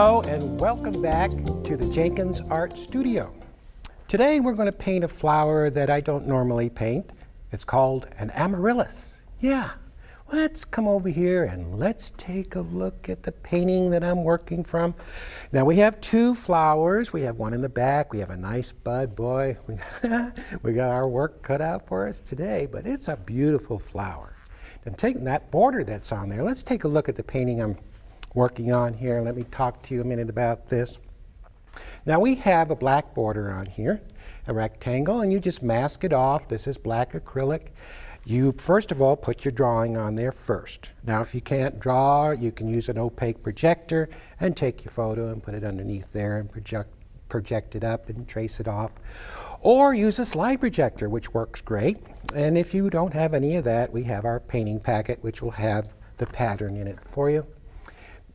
Hello and welcome back to the Jenkins Art Studio. Today we're going to paint a flower that I don't normally paint. It's called an amaryllis. Yeah, let's come over here and let's take a look at the painting that I'm working from. Now we have two flowers. We have one in the back. We have a nice bud. Boy, we got our work cut out for us today, but it's a beautiful flower. And taking that border that's on there, let's take a look at the painting I'm working on here. Let me talk to you a minute about this. Now we have a black border on here, a rectangle, and you just mask it off. This is black acrylic. You first of all put your drawing on there first. Now if you can't draw, you can use an opaque projector and take your photo and put it underneath there and project it up and trace it off. Or use a slide projector, which works great. And if you don't have any of that, we have our painting packet, which will have the pattern in it for you.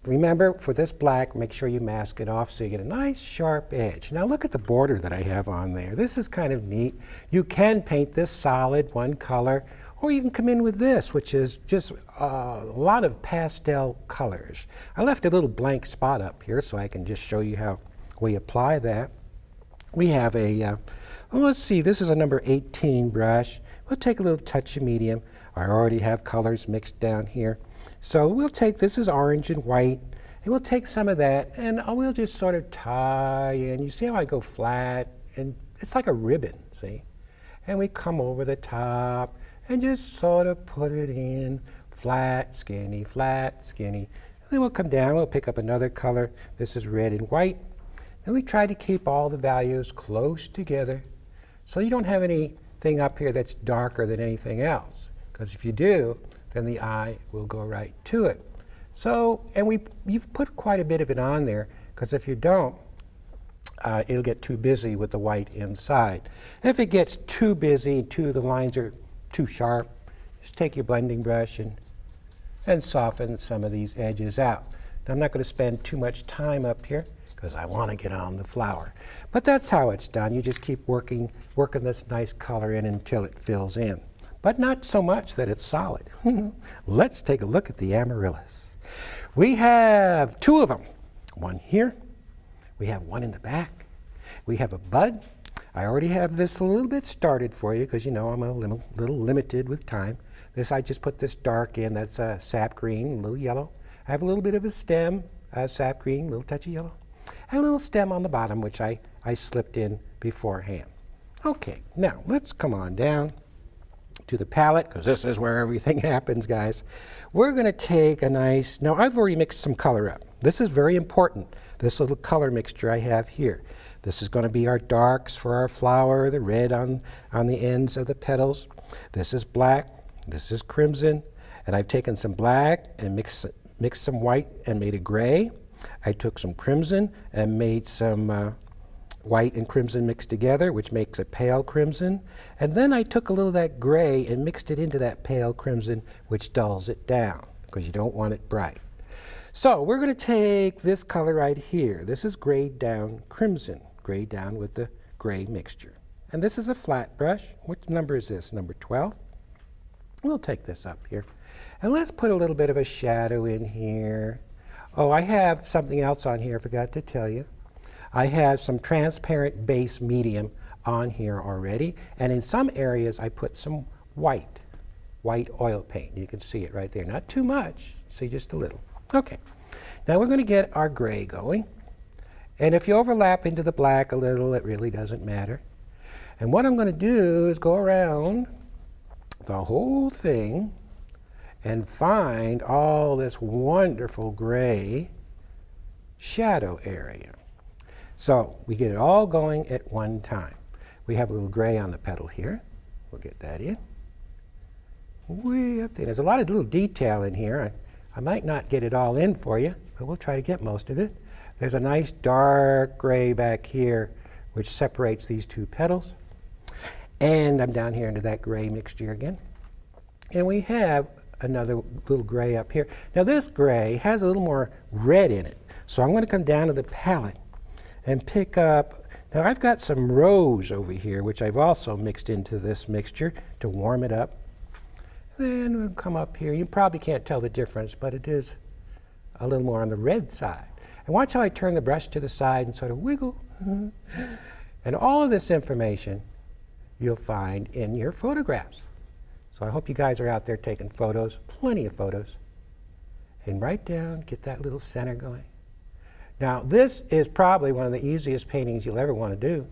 Remember, for this black, make sure you mask it off so you get a nice sharp edge. Now look at the border that I have on there. This is kind of neat. You can paint this solid, one color, or you can come in with this, which is just a lot of pastel colors. I left a little blank spot up here so I can just show you how we apply that. We have a, well, let's see, this is a number 18 brush. We'll take a little touch of medium. I already have colors mixed down here. So we'll take, this is orange and white, and we'll take some of that and we'll just sort of tie in. You see how I go flat? And it's like a ribbon, see? And we come over the top and just sort of put it in flat, skinny, flat, skinny. And then we'll come down, we'll pick up another color. This is red and white. And we try to keep all the values close together so you don't have anything up here that's darker than anything else. Because if you do, then the eye will go right to it. So, and you've put quite a bit of it on there, because if you don't, it'll get too busy with the white inside. If it gets too busy, the lines are too sharp, just take your blending brush and soften some of these edges out. Now, I'm not going to spend too much time up here, because I want to get on the flower. But that's how it's done. You just keep working this nice color in until it fills in. But not so much that it's solid. Let's take a look at the amaryllis. We have two of them. One here. We have one in the back. We have a bud. I already have this a little bit started for you because you know I'm a little limited with time. I just put this dark in. That's a sap green, a little yellow. I have a little bit of a stem, sap green, a little touch of yellow. And a little stem on the bottom, which I slipped in beforehand. Okay, now let's come on down to the palette, because this is where everything happens, guys. We're going to take a nice, now I've already mixed some color up. This is very important, this little color mixture I have here. This is going to be our darks for our flower, the red on the ends of the petals. This is black, this is crimson, and I've taken some black and mixed some white and made a gray. I took some crimson and made some white and crimson mixed together, which makes a pale crimson. And then I took a little of that gray and mixed it into that pale crimson, which dulls it down, because you don't want it bright. So we're going to take this color right here. This is grayed down crimson, grayed down with the gray mixture. And this is a flat brush. What number is this? Number 12? We'll take this up here. And let's put a little bit of a shadow in here. Oh, I have something else on here I forgot to tell you. I have some transparent base medium on here already, and in some areas I put some white oil paint. You can see it right there. Not too much, see, just a little. Okay, now we're going to get our gray going, and if you overlap into the black a little, it really doesn't matter. And what I'm going to do is go around the whole thing and find all this wonderful gray shadow area. So we get it all going at one time. We have a little gray on the petal here. We'll get that in. Way up there. There's a lot of little detail in here. I might not get it all in for you, but we'll try to get most of it. There's a nice dark gray back here, which separates these two petals. And I'm down here into that gray mixture again. And we have another little gray up here. Now this gray has a little more red in it. So I'm going to come down to the palette and pick up, now I've got some rose over here, which I've also mixed into this mixture to warm it up. Then we'll come up here. You probably can't tell the difference, but it is a little more on the red side. And watch how I turn the brush to the side and sort of wiggle. And all of this information you'll find in your photographs. So I hope you guys are out there taking photos, plenty of photos. And write down, get that little center going. Now, this is probably one of the easiest paintings you'll ever want to do.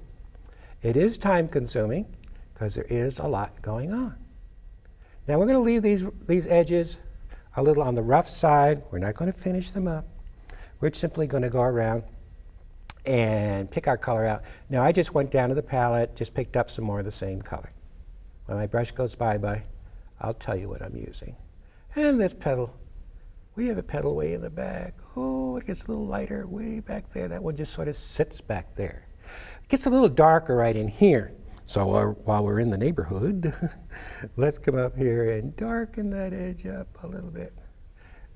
It is time consuming because there is a lot going on. Now we're going to leave these edges a little on the rough side. We're not going to finish them up. We're simply going to go around and pick our color out. Now I just went down to the palette, just picked up some more of the same color. When my brush goes bye-bye, I'll tell you what I'm using. And this petal, we have a petal way in the back. Oh, it gets a little lighter way back there. That one just sort of sits back there. It gets a little darker right in here. So while we're in the neighborhood, let's come up here and darken that edge up a little bit.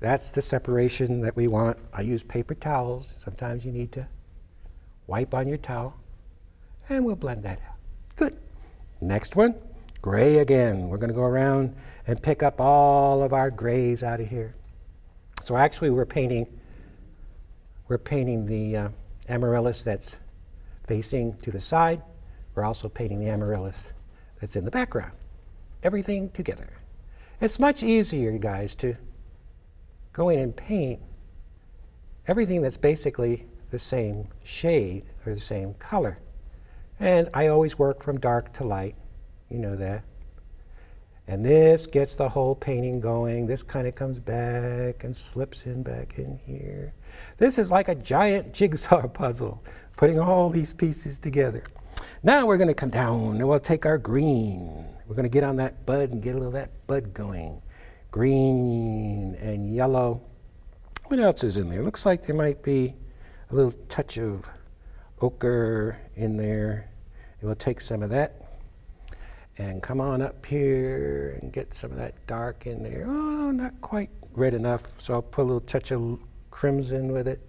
That's the separation that we want. I use paper towels. Sometimes you need to wipe on your towel, and we'll blend that out. Good. Next one, gray again. We're going to go around and pick up all of our grays out of here. So actually we're painting the amaryllis that's facing to the side. We're also painting the amaryllis that's in the background. Everything together. It's much easier, you guys, to go in and paint everything that's basically the same shade or the same color. And I always work from dark to light. You know that. And this gets the whole painting going. This kind of comes back and slips in back in here. This is like a giant jigsaw puzzle, putting all these pieces together. Now we're going to come down and we'll take our green. We're going to get on that bud and get a little of that bud going. Green and yellow. What else is in there? Looks like there might be a little touch of ochre in there. And we'll take some of that and come on up here and get some of that dark in there. Oh, not quite red enough, so I'll put a little touch of crimson with it.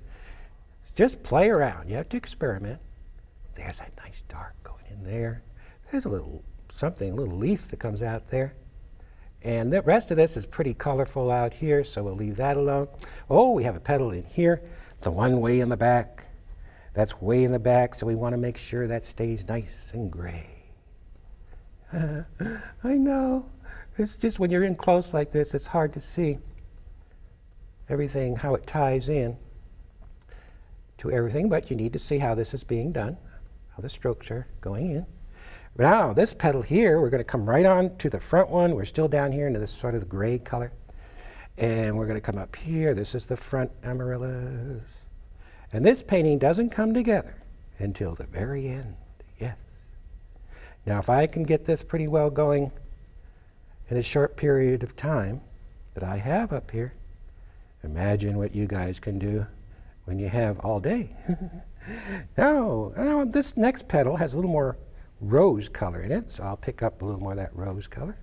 Just play around. You have to experiment. There's that nice dark going in there. There's a little something, a little leaf that comes out there. And the rest of this is pretty colorful out here, so we'll leave that alone. Oh, we have a petal in here. The one way in the back. That's way in the back, so we want to make sure that stays nice and gray. I know. It's just when you're in close like this, it's hard to see everything, how it ties in to everything, but you need to see how this is being done, how the strokes are going in. Now, this petal here, we're going to come right on to the front one. We're still down here into this sort of the gray color. And we're going to come up here. This is the front amaryllis. And this painting doesn't come together until the very end. Yes. Now, if I can get this pretty well going in a short period of time that I have up here, imagine what you guys can do when you have all day. Now, this next petal has a little more rose color in it, so I'll pick up a little more of that rose color.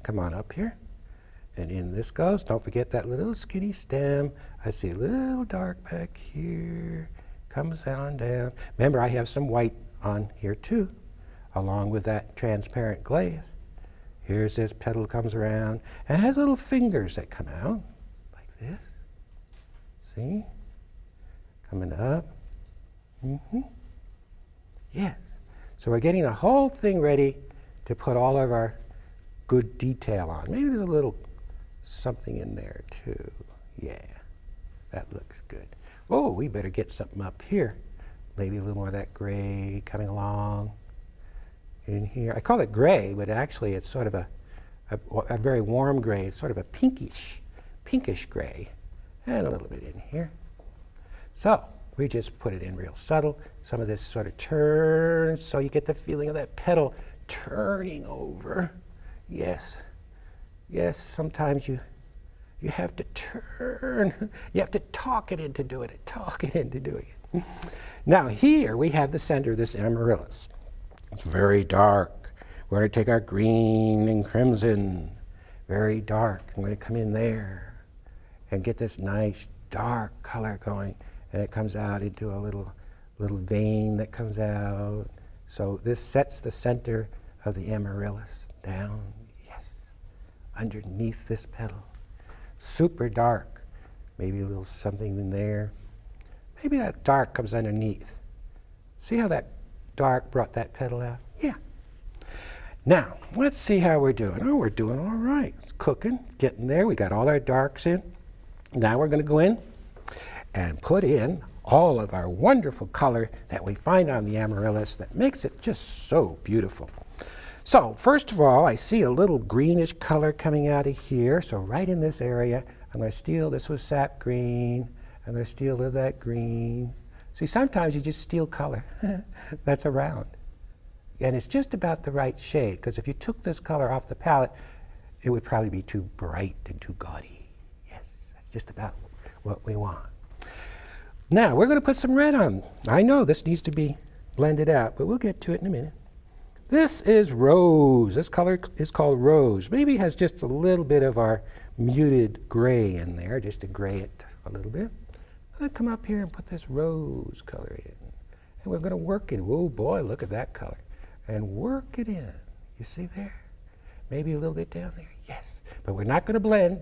Come on up here, and in this goes. Don't forget that little skinny stem. I see a little dark back here, comes on down. Remember, I have some white on here too, along with that transparent glaze. Here's this petal comes around, and has little fingers that come out, like this. See? Coming up. Yes. So we're getting the whole thing ready to put all of our good detail on. Maybe there's a little something in there too. Yeah, that looks good. Oh, we better get something up here. Maybe a little more of that gray coming along in here. I call it gray, but actually it's sort of a very warm gray. It's sort of a pinkish gray. And a little bit in here. So we just put it in real subtle. Some of this sort of turns, so you get the feeling of that petal turning over. Yes, yes, sometimes you have to turn. You have to talk it into doing it, Now here we have the center of this amaryllis. It's very dark. We're going to take our green and crimson, very dark. I'm going to come in there and get this nice dark color going. And it comes out into a little vein that comes out. So this sets the center of the amaryllis down, yes, underneath this petal. Super dark, maybe a little something in there. maybe that dark comes underneath. See how that dark brought that petal out? Yeah. Now, let's see how we're doing. Oh, we're doing all right. It's cooking, getting there. We got all our darks in. Now we're going to go in and put in all of our wonderful color that we find on the amaryllis that makes it just so beautiful. So first of all, I see a little greenish color coming out of here. So right in this area, I'm going to steal, this was sap green. I'm going to steal a little of that green. See, sometimes you just steal color that's around. And it's just about the right shade, because if you took this color off the palette, it would probably be too bright and too gaudy. Yes, that's just about what we want. Now, we're going to put some red on. I know this needs to be blended out, but we'll get to it in a minute. This is rose. This color is called rose. Maybe it has just a little bit of our muted gray in there, just to gray it a little bit. I'm going to come up here and put this rose color in. And we're going to work it. Oh boy, look at that color. And work it in. You see there? Maybe a little bit down there. Yes. But we're not going to blend.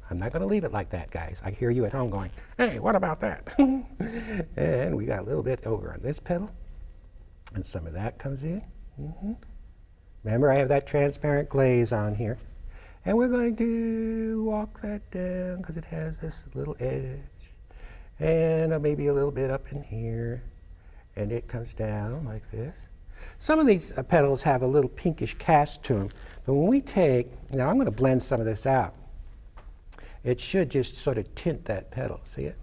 I'm not going to leave it like that, guys. I hear you at home going, hey, what about that? And we got a little bit over on this petal. And some of that comes in. Remember, I have that transparent glaze on here. And we're going to walk that down because it has this little edge. And maybe a little bit up in here. And it comes down like this. Some of these petals have a little pinkish cast to them, but when we take, now I'm going to blend some of this out. It should just sort of tint that petal, see it?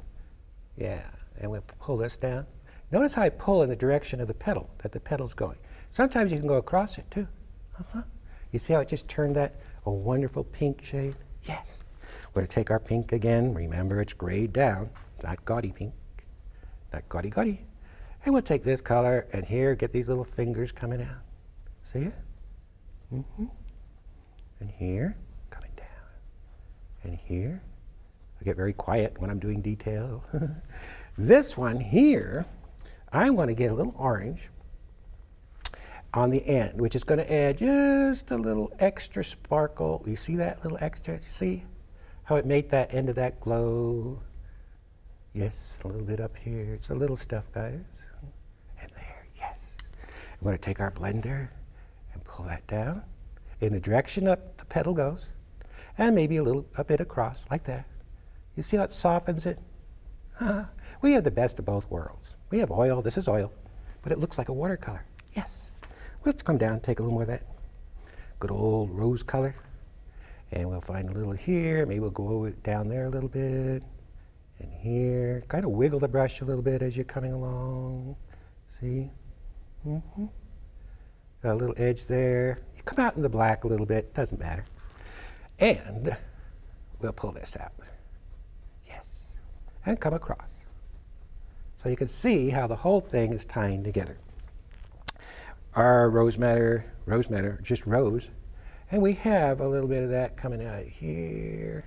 Yeah, and we'll pull this down. Notice how I pull in the direction of the petal, that the petal's going. Sometimes you can go across it too. You see how it just turned that a wonderful pink shade? Yes. We're going to take our pink again. Remember, it's grayed down, not gaudy pink, not gaudy gaudy. And we'll take this color and here, get these little fingers coming out. See it? And here, coming down. And here, I get very quiet when I'm doing detail. This one here, I want to get a little orange on the end, which is going to add just a little extra sparkle. You see that little extra? See how it made that end of that glow? Yes, a little bit up here. It's a little stuff, guys. And there, yes. I'm going to take our blender and pull that down in the direction up the petal goes, and maybe a bit across, like that. You see how it softens it? We have the best of both worlds. We have oil, this is oil, but it looks like a watercolor. Yes. We'll come down and take a little more of that good old rose color, and we'll find a little here. Maybe we'll go down there a little bit. And here, kind of wiggle the brush a little bit as you're coming along. See? Got a little edge there. You come out in the black a little bit, doesn't matter. And we'll pull this out. Yes. And come across. So you can see how the whole thing is tying together. Our rose madder, just rose. And we have a little bit of that coming out here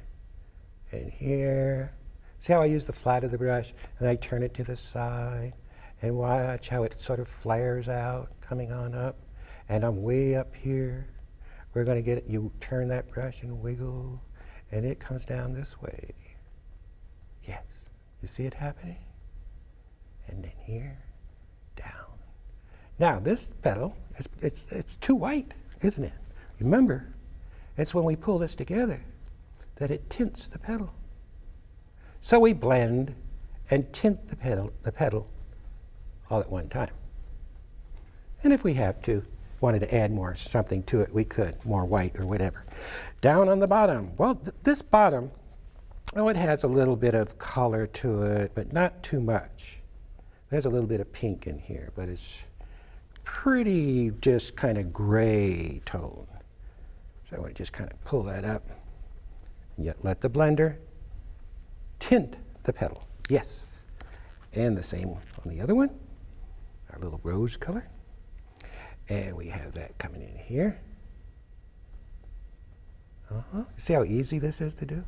and here. See how I use the flat of the brush and I turn it to the side and watch how it sort of flares out coming on up. And I'm way up here. We're going to get it, you turn that brush and wiggle and it comes down this way. Yes, you see it happening? And then here, down. Now this petal, it's too white, isn't it? Remember, it's when we pull this together that it tints the petal. So we blend and tint the petal all at one time. And if we have to, wanted to add more something to it, we could, more white or whatever. Down on the bottom, well, this bottom, oh, it has a little bit of color to it, but not too much. There's a little bit of pink in here, but it's pretty just kind of gray tone. So I want to just kind of pull that up. Yet let the blender tint the petal. Yes. And the same on the other one, our little rose color. And we have that coming in here. See how easy this is to do?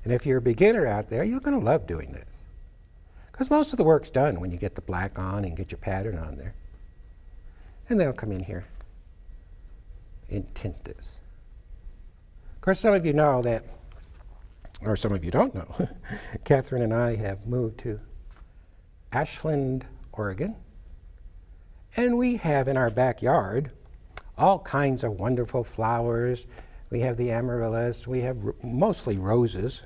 And if you're a beginner out there, you're going to love doing this. Because most of the work's done when you get the black on and get your pattern on there. And they'll come in here and tint this. Of course, some of you know that, or some of you don't know, Catherine and I have moved to Ashland, Oregon. And we have in our backyard all kinds of wonderful flowers. We have the amaryllis, we have mostly roses,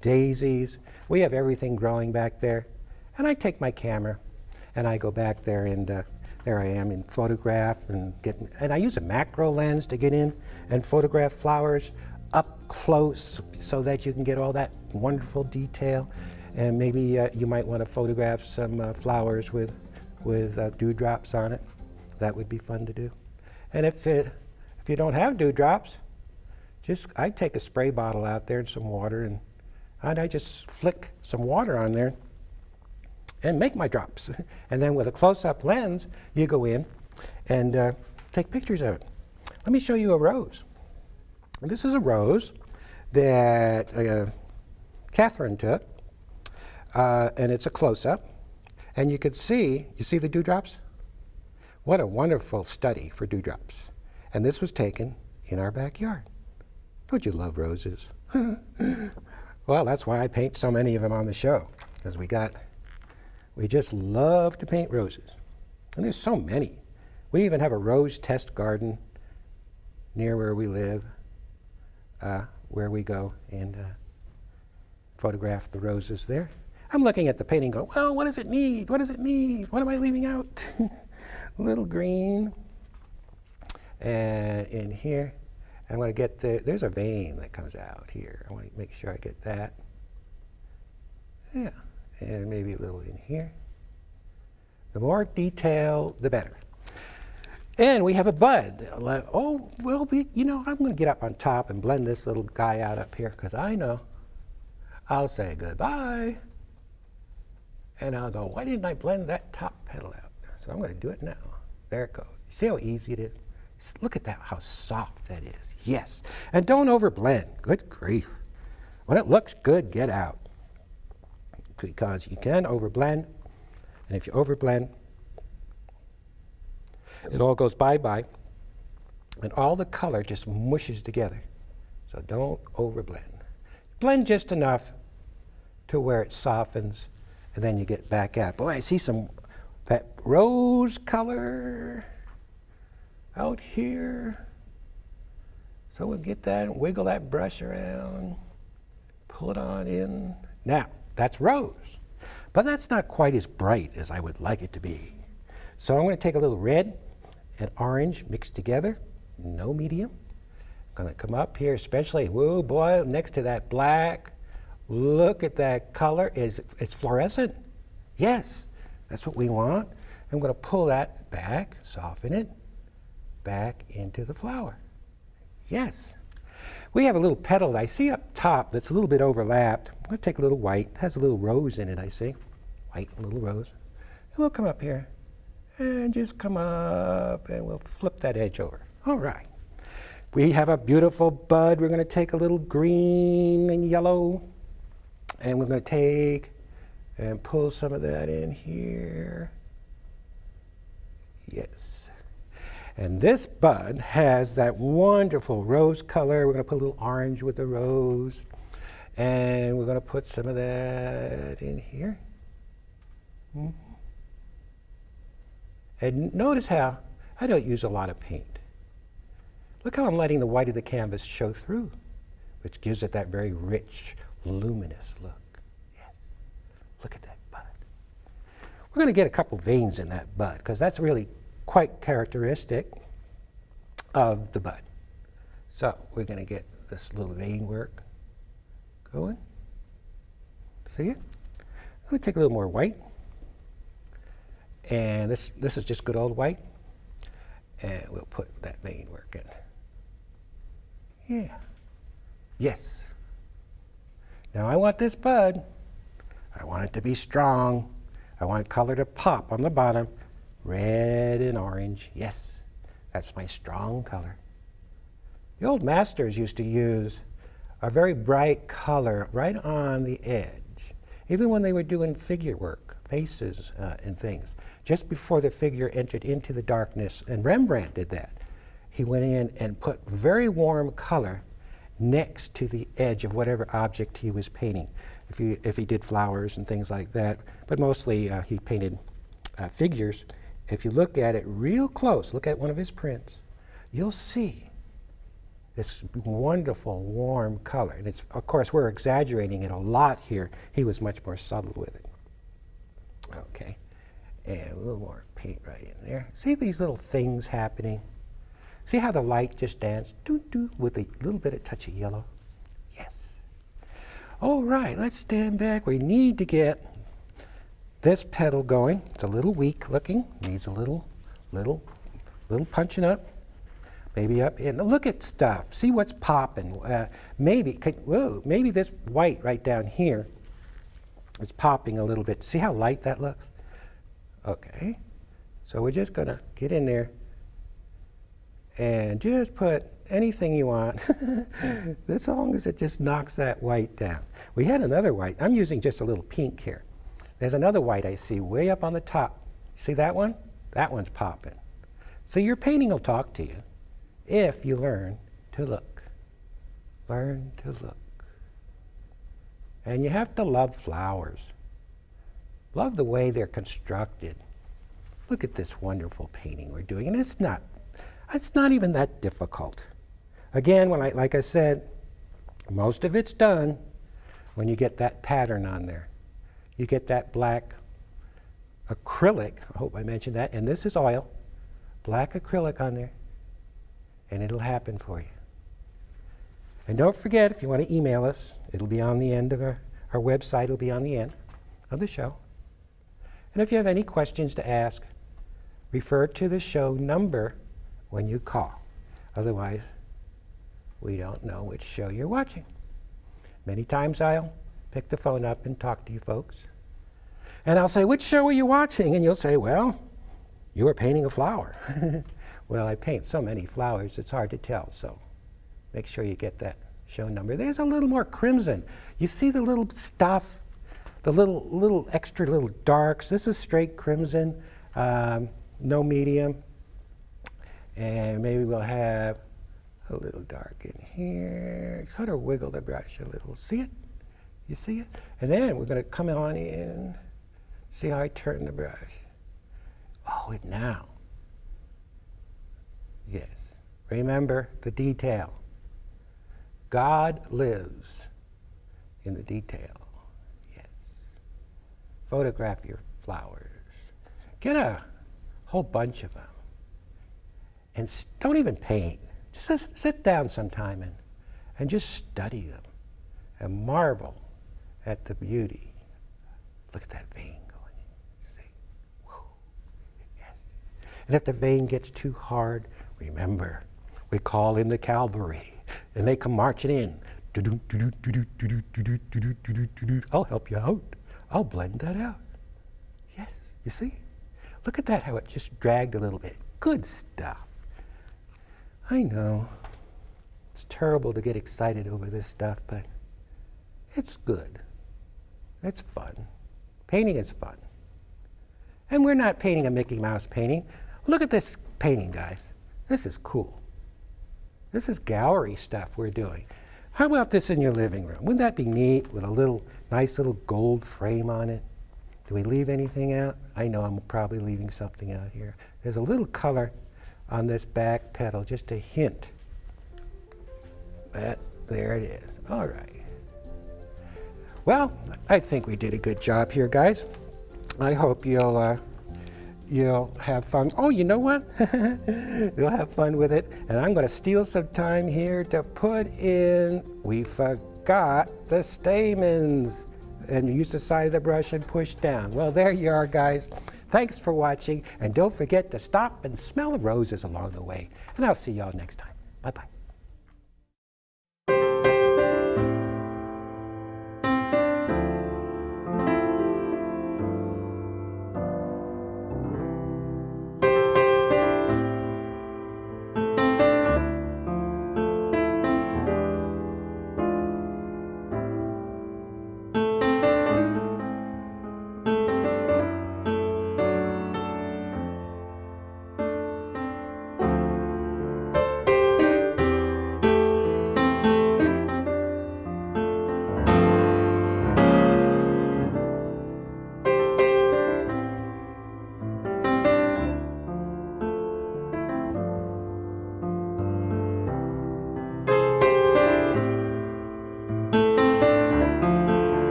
daisies. We have everything growing back there. And I take my camera and I go back there and there I am in photograph and I use a macro lens to get in and photograph flowers up close so that you can get all that wonderful detail. And maybe you might want to photograph some flowers with dewdrops on it. That would be fun to do. And if you don't have dewdrops, I take a spray bottle out there and some water, and I just flick some water on there and make my drops. And then with a close-up lens, you go in and take pictures of it. Let me show you a rose. And this is a rose that Catherine took, and it's a close-up. And you see the dewdrops? What a wonderful study for dewdrops. And this was taken in our backyard. Don't you love roses? Well, that's why I paint so many of them on the show, because we just love to paint roses. And there's so many. We even have a rose test garden near where we live, where we go and photograph the roses there. I'm looking at the painting going, well, what does it need? What does it need? What am I leaving out? A little green. And in here, I'm going to get there's a vein that comes out here. I want to make sure I get that. Yeah, and maybe a little in here. The more detail, the better. And we have a bud. I'm going to get up on top and blend this little guy out up here, because I know I'll say goodbye. And I'll go, why didn't I blend that top petal out? So I'm going to do it now. There it goes. See how easy it is? Look at that, how soft that is. Yes. And don't overblend. Good grief. When it looks good, get out. Because you can overblend. And if you overblend, it all goes bye-bye. And all the color just mushes together. So don't overblend. Blend just enough to where it softens. And then you get back at, boy, I see that rose color out here. So we'll get that and wiggle that brush around, pull it on in. Now, that's rose, but that's not quite as bright as I would like it to be. So I'm going to take a little red and orange mixed together, no medium. I'm going to come up here, especially, whoa, boy, next to that black. Look at that color. It's fluorescent. Yes, that's what we want. I'm going to pull that back, soften it, back into the flower. Yes. We have a little petal that I see up top that's a little bit overlapped. I'm going to take a little white. It has a little rose in it, I see. White, little rose. And we'll come up here and just come up and we'll flip that edge over. All right. We have a beautiful bud. We're going to take a little green and yellow. And we're going to take and pull some of that in here. Yes. And this bud has that wonderful rose color. We're going to put a little orange with the rose. And we're going to put some of that in here. Mm-hmm. And notice how I don't use a lot of paint. Look how I'm letting the white of the canvas show through, which gives it that very rich, luminous look. Yes. Look at that bud. We're going to get a couple veins in that bud because that's really quite characteristic of the bud. So we're going to get this little vein work going. See it? I'm going to take a little more white. And this is just good old white. And we'll put that vein work in. Yeah. Yes. Now I want this bud, I want it to be strong. I want color to pop on the bottom. Red and orange. Yes, that's my strong color. The old masters used to use a very bright color right on the edge, even when they were doing figure work, faces and things, just before the figure entered into the darkness. And Rembrandt did that. He went in and put very warm color next to the edge of whatever object he was painting. if he did flowers and things like that. But mostly he painted figures. If you look at it real close, look at one of his prints, you'll see this wonderful warm color. And it's, of course, we're exaggerating it a lot here. He was much more subtle with it. Okay, and a little more paint right in there. See these little things happening? See how the light just danced with a little bit of touch of yellow? Yes. All right, let's stand back. We need to get this petal going. It's a little weak looking. Needs a little punching up. Maybe up in. Look at stuff. See what's popping. Maybe this white right down here is popping a little bit. See how light that looks? Okay. So we're just going to get in there and just put anything you want, as long as it just knocks that white down. We had another white. I'm using just a little pink here. There's another white I see way up on the top. See that one? That one's popping. So your painting will talk to you if you learn to look. Learn to look. And you have to love flowers. Love the way they're constructed. Look at this wonderful painting we're doing. And it's not even that difficult. Again, like I said, most of it's done when you get that pattern on there. You get that black acrylic, I hope I mentioned that, and this is oil, black acrylic on there, and it'll happen for you. And don't forget, if you want to email us, it'll be on the end of our website, it'll be on the end of the show. And if you have any questions to ask, refer to the show number when you call. Otherwise, we don't know which show you're watching. Many times I'll pick the phone up and talk to you folks. And I'll say, which show are you watching? And you'll say, well, you were painting a flower. Well, I paint so many flowers, it's hard to tell. So make sure you get that show number. There's a little more crimson. You see the little stuff, the little extra little darks. This is straight crimson, no medium. And maybe we'll have a little dark in here. Sort of wiggle the brush a little. See it? You see it? And then we're going to come on in. See how I turn the brush? Oh, and now. Yes. Remember the detail. God lives in the detail. Yes. Photograph your flowers. Get a whole bunch of them. And don't even paint. Just sit down sometime and just study them and marvel at the beauty. Look at that vein going in. See? Whew. Yes. And if the vein gets too hard, remember, we call in the cavalry, and they come marching in. I'll help you out. I'll blend that out. Yes, you see? Look at that, how it just dragged a little bit. Good stuff. I know. It's terrible to get excited over this stuff, but it's good. It's fun. Painting is fun. And we're not painting a Mickey Mouse painting. Look at this painting, guys. This is cool. This is gallery stuff we're doing. How about this in your living room? Wouldn't that be neat with a nice little gold frame on it? Do we leave anything out? I know I'm probably leaving something out here. There's a little color on this back petal, just a hint. There it is. All right. Well, I think we did a good job here, guys. I hope you'll have fun. Oh, you know what? You'll have fun with it. And I'm going to steal some time here to put in, we forgot the stamens. And use the side of the brush and push down. Well, there you are, guys. Thanks for watching. And don't forget to stop and smell the roses along the way. And I'll see y'all next time. Bye-bye.